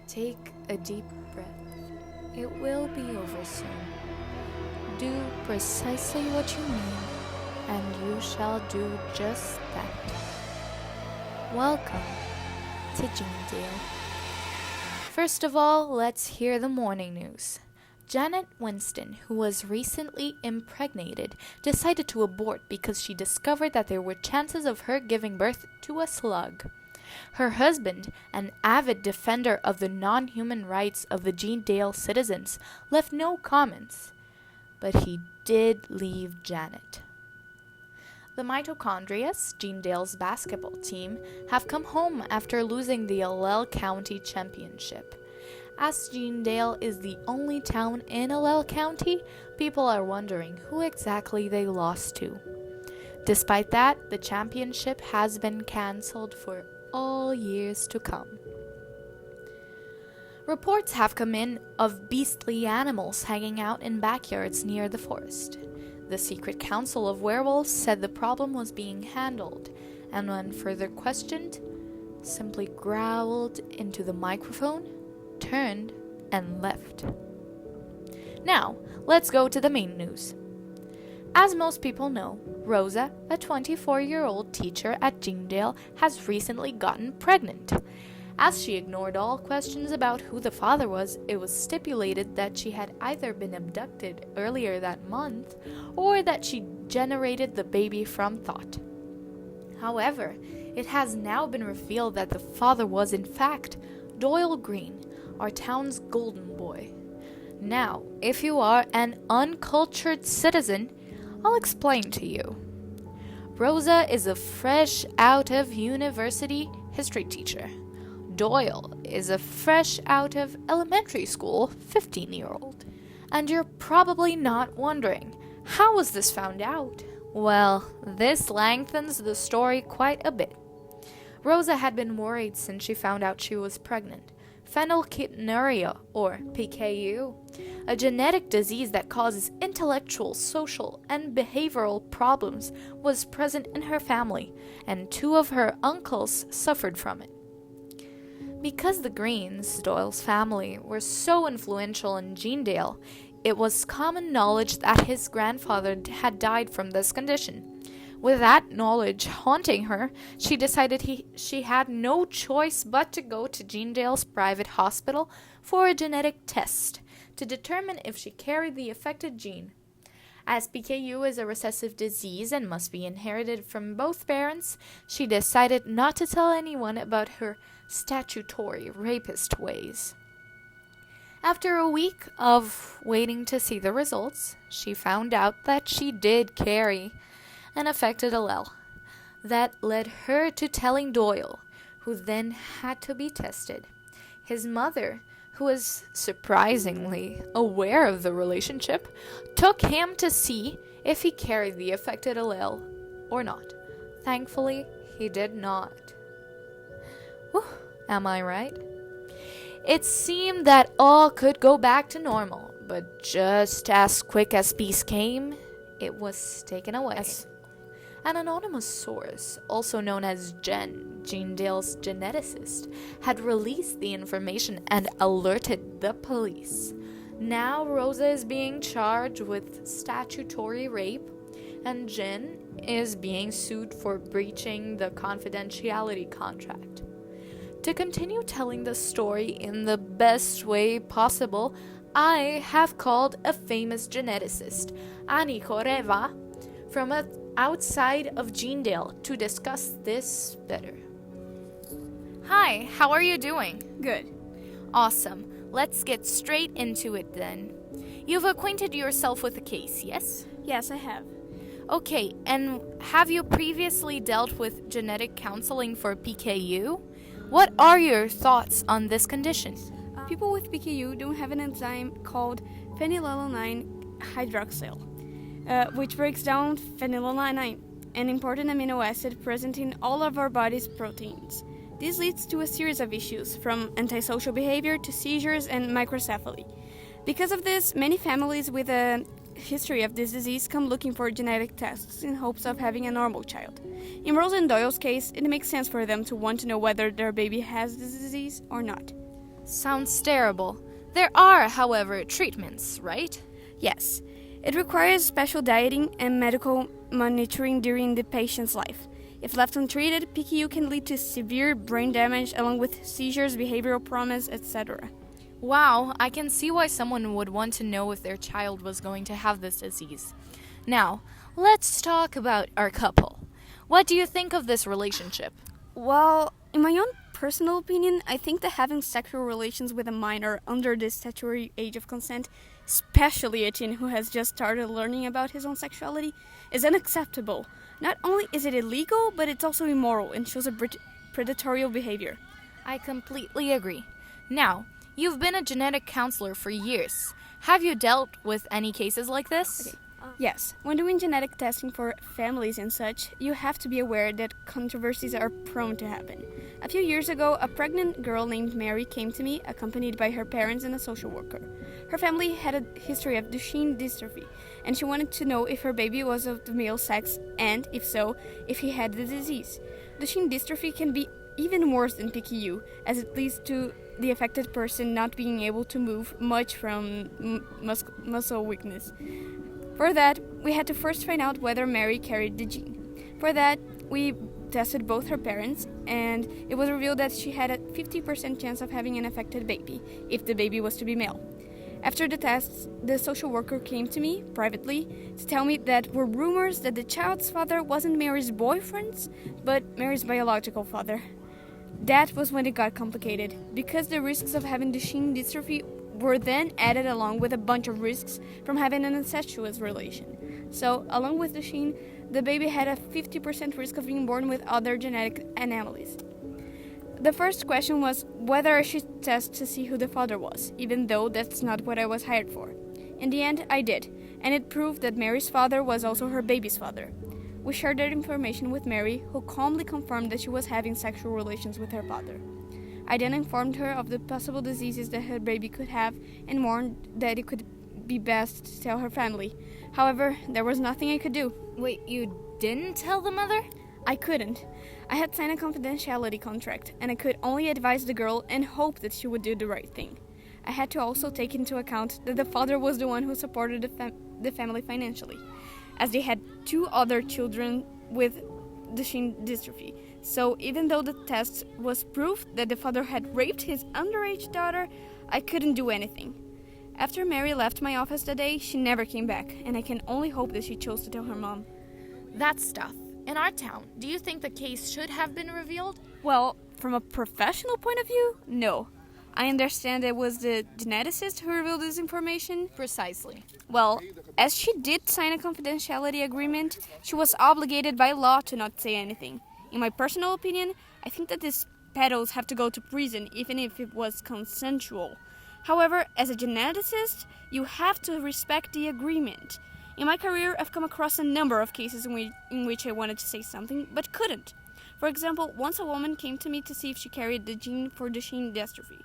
Take a deep breath. It will be over soon. Do precisely what you mean, and you shall do just that. Welcome to Jeandale. First of all, let's hear the morning news. Janet Winston, who was recently impregnated, decided to abort because she discovered that there were chances of her giving birth to a slug. Her husband, an avid defender of the non-human rights of the Jeandale citizens, left no comments, but he did leave Janet. The Mitochondrias, Jeandale's basketball team, have come home after losing the Allel County Championship. As Jeandale is the only town in Allel County, people are wondering who exactly they lost to. Despite that, the championship has been cancelled for all years to come. Reports have come in of beastly animals hanging out in backyards near the forest. The Secret Council of Werewolves said the problem was being handled, and when further questioned, simply growled into the microphone, turned, and left. Now, let's go to the main news. As most people know, Rosa, a 24-year-old teacher at Jeandale, has recently gotten pregnant. As she ignored all questions about who the father was, it was stipulated that she had either been abducted earlier that month or that she generated the baby from thought. However, it has now been revealed that the father was in fact Doyle Green, our town's golden boy. Now, if you are an uncultured citizen, I'll explain to you. Rosa is a fresh out of university history teacher. Doyle is a fresh out of elementary school 15-year-old. And you're probably not wondering, how was this found out? Well, this lengthens the story quite a bit. Rosa had been worried since she found out she was pregnant. Phenylketonuria, or PKU, a genetic disease that causes intellectual, social, and behavioral problems, was present in her family, and 2 of her uncles suffered from it. Because the Greens, Doyle's family, were so influential in Jeandale, it was common knowledge that his grandfather had died from this condition. With that knowledge haunting her, she decided she had no choice but to go to Jeandale's private hospital for a genetic test to determine if she carried the affected gene. As PKU is a recessive disease and must be inherited from both parents, she decided not to tell anyone about her statutory rapist ways. After a week of waiting to see the results, she found out that she did carry an affected allele. That led her to telling Doyle, who then had to be tested. His mother, who was surprisingly aware of the relationship, took him to see if he carried the affected allele or not. Thankfully, he did not. Whew, am I right? It seemed that all could go back to normal, but just as quick as peace came, it was taken away. An anonymous source, also known as Jen, Jeandale's geneticist, had released the information and alerted the police. Now Rosa is being charged with statutory rape, and Jen is being sued for breaching the confidentiality contract. To continue telling the story in the best way possible, I have called a famous geneticist, Ani Koreva, from outside of Jeandale to discuss this better. Hi, how are you doing? Good. Awesome. Let's get straight into it then. You've acquainted yourself with the case, yes? Yes, I have. Okay, and have you previously dealt with genetic counseling for PKU? What are your thoughts on this condition? People with PKU don't have an enzyme called phenylalanine hydroxyl, which breaks down phenylalanine, an important amino acid present in all of our body's proteins. This leads to a series of issues, from antisocial behavior to seizures and microcephaly. Because of this, many families with a history of this disease come looking for genetic tests in hopes of having a normal child. In Rose and Doyle's case, it makes sense for them to want to know whether their baby has this disease or not. Sounds terrible. There are, however, treatments, right? Yes, it requires special dieting and medical monitoring during the patient's life. If left untreated, PKU can lead to severe brain damage along with seizures, behavioral problems, etc. Wow, I can see why someone would want to know if their child was going to have this disease. Now, let's talk about our couple. What do you think of this relationship? Well, in my own personal opinion, I think that having sexual relations with a minor under the statutory age of consent, especially a teen who has just started learning about his own sexuality, is unacceptable. Not only is it illegal, but it's also immoral and shows a predatory behavior. I completely agree. Now, you've been a genetic counselor for years. Have you dealt with any cases like this? Okay. Yes, when doing genetic testing for families and such, you have to be aware that controversies are prone to happen. A few years ago, a pregnant girl named Mary came to me, accompanied by her parents and a social worker. Her family had a history of Duchenne dystrophy, and she wanted to know if her baby was of the male sex, and, if so, if he had the disease. Duchenne dystrophy can be even worse than PKU, as it leads to the affected person not being able to move much from muscle weakness. For that, we had to first find out whether Mary carried the gene. For that, we tested both her parents, and it was revealed that she had a 50% chance of having an affected baby, if the baby was to be male. After the tests, the social worker came to me, privately, to tell me that were rumors that the child's father wasn't Mary's boyfriend, but Mary's biological father. That was when it got complicated, because the risks of having Duchenne dystrophy were then added along with a bunch of risks from having an incestuous relation. So, along with Duchenne, the baby had a 50% risk of being born with other genetic anomalies. The first question was whether I should test to see who the father was, even though that's not what I was hired for. In the end, I did, and it proved that Mary's father was also her baby's father. We shared that information with Mary, who calmly confirmed that she was having sexual relations with her father. I then informed her of the possible diseases that her baby could have and warned that it could be best to tell her family. However, there was nothing I could do. Wait, you didn't tell the mother? I couldn't. I had signed a confidentiality contract, and I could only advise the girl and hope that she would do the right thing. I had to also take into account that the father was the one who supported the family financially, as they had 2 other children with Duchenne dystrophy. So even though the test was proof that the father had raped his underage daughter, I couldn't do anything. After Mary left my office that day, she never came back, and I can only hope that she chose to tell her mom. That's tough. In our town, do you think the case should have been revealed? Well, from a professional point of view, no. I understand it was the geneticist who revealed this information. Precisely. Well, as she did sign a confidentiality agreement, she was obligated by law to not say anything. In my personal opinion, I think that these pedos have to go to prison even if it was consensual. However, as a geneticist, you have to respect the agreement. In my career, I've come across a number of cases in which I wanted to say something, but couldn't. For example, once a woman came to me to see if she carried the gene for Duchenne dystrophy.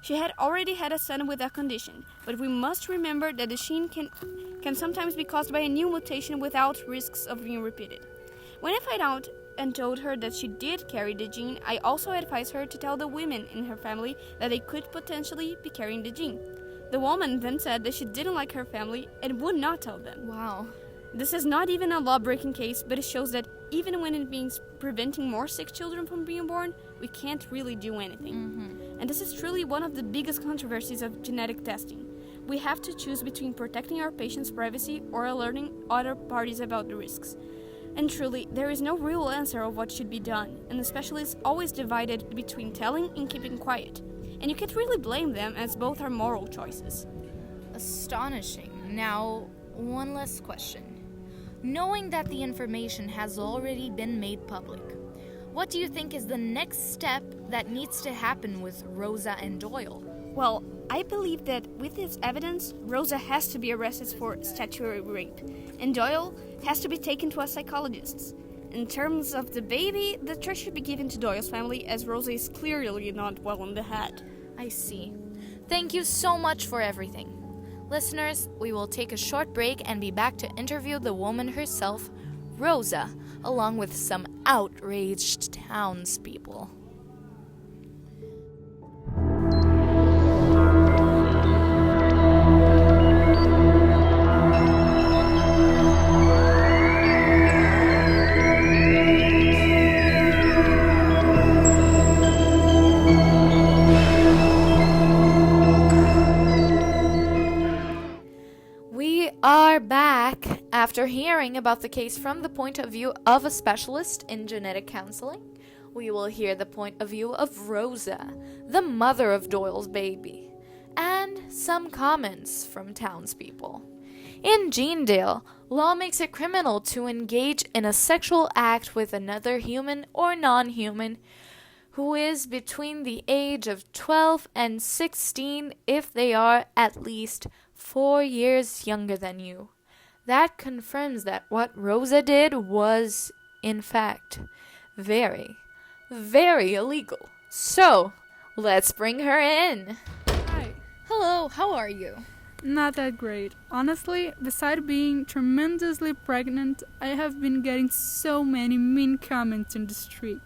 She had already had a son with that condition, but we must remember that Duchenne can sometimes be caused by a new mutation without risks of being repeated. When I found out and told her that she did carry the gene, I also advised her to tell the women in her family that they could potentially be carrying the gene. The woman then said that she didn't like her family and would not tell them. Wow. This is not even a law-breaking case, but it shows that even when it means preventing more sick children from being born, we can't really do anything. And this is truly one of the biggest controversies of genetic testing. We have to choose between protecting our patients' privacy or alerting other parties about the risks. And truly, there is no real answer of what should be done, and the specialists always divided between telling and keeping quiet. And you can't really blame them, as both are moral choices. Astonishing. Now, one last question. Knowing that the information has already been made public, what do you think is the next step that needs to happen with Rosa and Doyle? Well, I believe that with this evidence, Rosa has to be arrested for statutory rape, and Doyle has to be taken to a psychologist. In terms of the baby, the trust should be given to Doyle's family, as Rosa is clearly not well in the head. I see. Thank you so much for everything. Listeners, we will take a short break and be back to interview the woman herself, Rosa, along with some outraged townspeople. After hearing about the case from the point of view of a specialist in genetic counseling, we will hear the point of view of Rosa, the mother of Doyle's baby, and some comments from townspeople. In Jeandale, law makes it criminal to engage in a sexual act with another human or non-human who is between the age of 12 and 16 if they are at least 4 years younger than you. That confirms that what Rosa did was, in fact, very, very illegal. So, let's bring her in. Hi. Hello, how are you? Not that great. Honestly, besides being tremendously pregnant, I have been getting so many mean comments in the street.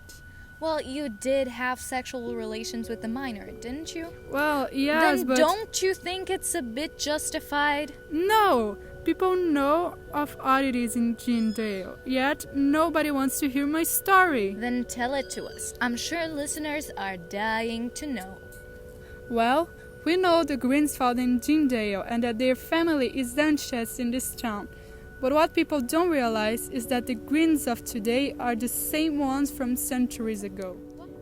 Well, you did have sexual relations with a minor, didn't you? Well, yes, then but... don't you think it's a bit justified? No! People know of oddities in Jeandale, yet nobody wants to hear my story. Then tell it to us. I'm sure listeners are dying to know. Well, we know the Greens fought in Jeandale and that their family is ancestors in this town. But what people don't realize is that the Greens of today are the same ones from centuries ago.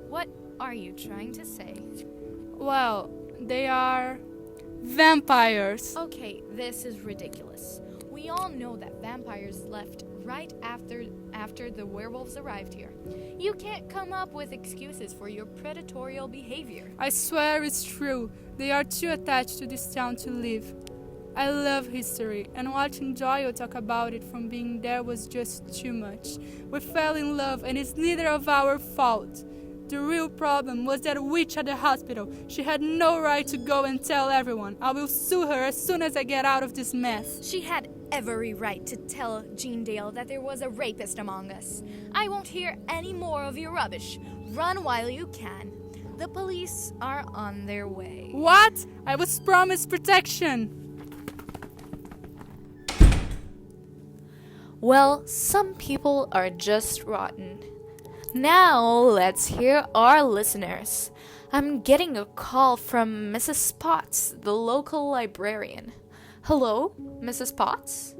What are you trying to say? Well, they are vampires. Okay, this is ridiculous. We all know that vampires left right after the werewolves arrived here. You can't come up with excuses for your predatory behavior. I swear it's true. They are too attached to this town to live. I love history, and watching Doyle talk about it from being there was just too much. We fell in love, and it's neither of our fault. The real problem was that witch at the hospital. She had no right to go and tell everyone. I will sue her as soon as I get out of this mess. She had every right to tell Jeandale that there was a rapist among us. I won't hear any more of your rubbish. Run while you can. The police are on their way. What? I was promised protection. Well, some people are just rotten. Now, let's hear our listeners. I'm getting a call from Mrs. Potts, the local librarian. Hello, Mrs. Potts?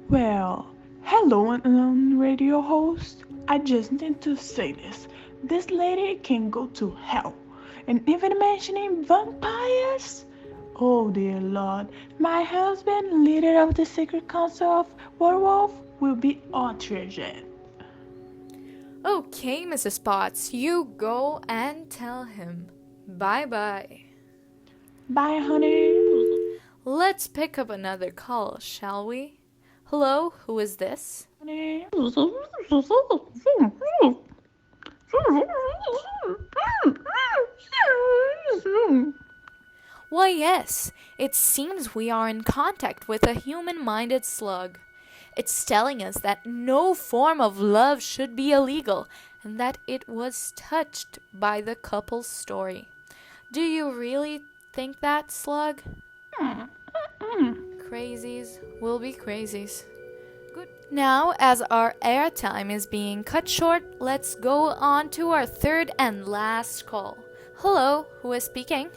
Well, hello, radio host. I just need to say this. This lady can go to hell. And even mentioning vampires? Oh dear Lord, my husband, leader of the Secret Council of Werewolf, will be outraged. Okay, Mrs. Potts, you go and tell him. Bye-bye. Bye, honey. Let's pick up another call, shall we? Hello, who is this? Honey. Why, yes, it seems we are in contact with a human-minded slug. It's telling us that no form of love should be illegal and that it was touched by the couple's story. Do you really think that, slug? Crazies will be crazies. Good. Now, as our airtime is being cut short, let's go on to our third and last call. Hello, who is speaking?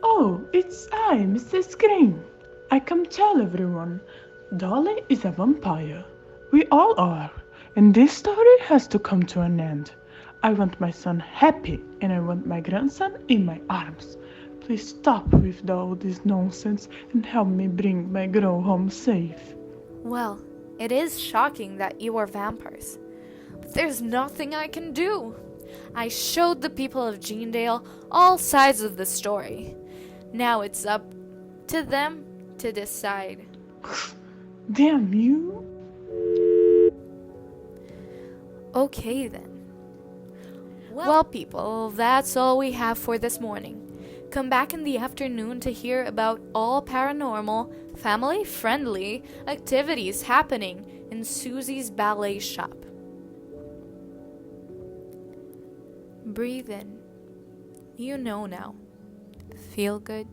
Oh, it's I, Mrs. Green. I come tell everyone. Dolly is a vampire. We all are. And this story has to come to an end. I want my son happy, and I want my grandson in my arms. Please stop with all this nonsense and help me bring my girl home safe. Well, it is shocking that you are vampires. But there's nothing I can do. I showed the people of Jeandale all sides of the story. Now it's up to them to decide. Damn you. Okay then. Well, people, that's all we have for this morning. Come back in the afternoon to hear about all paranormal, family-friendly activities happening in Susie's ballet shop. Breathe in. You know now. Feel good.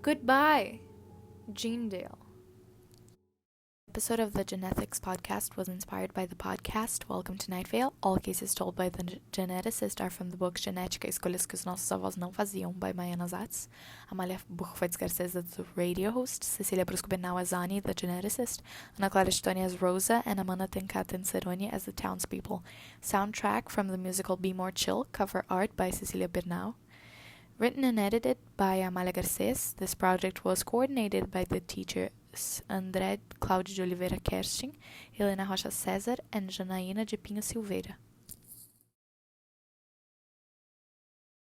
Goodbye, Jeandale. Episode of the Genetics podcast was inspired by the podcast Welcome to Night Vale. All cases told by the geneticist are from the book Genética, Escolhas que os nossos avós não faziam, by Maya Nazatz. Amália Buchwitz Garcesa, the radio host, Cecilia Brusco-Benau as Ani, the geneticist, Ana Clara Chitoni as Rosa, and Amanda Tenkaten Seroni as the townspeople. Soundtrack from the musical Be More Chill, cover art by Cecilia Bernau. Written and edited by Amália Garcês. This project was coordinated by the teachers André Cláudio de Oliveira Kersting, Helena Rocha César, and Janaína de Pinho Silveira.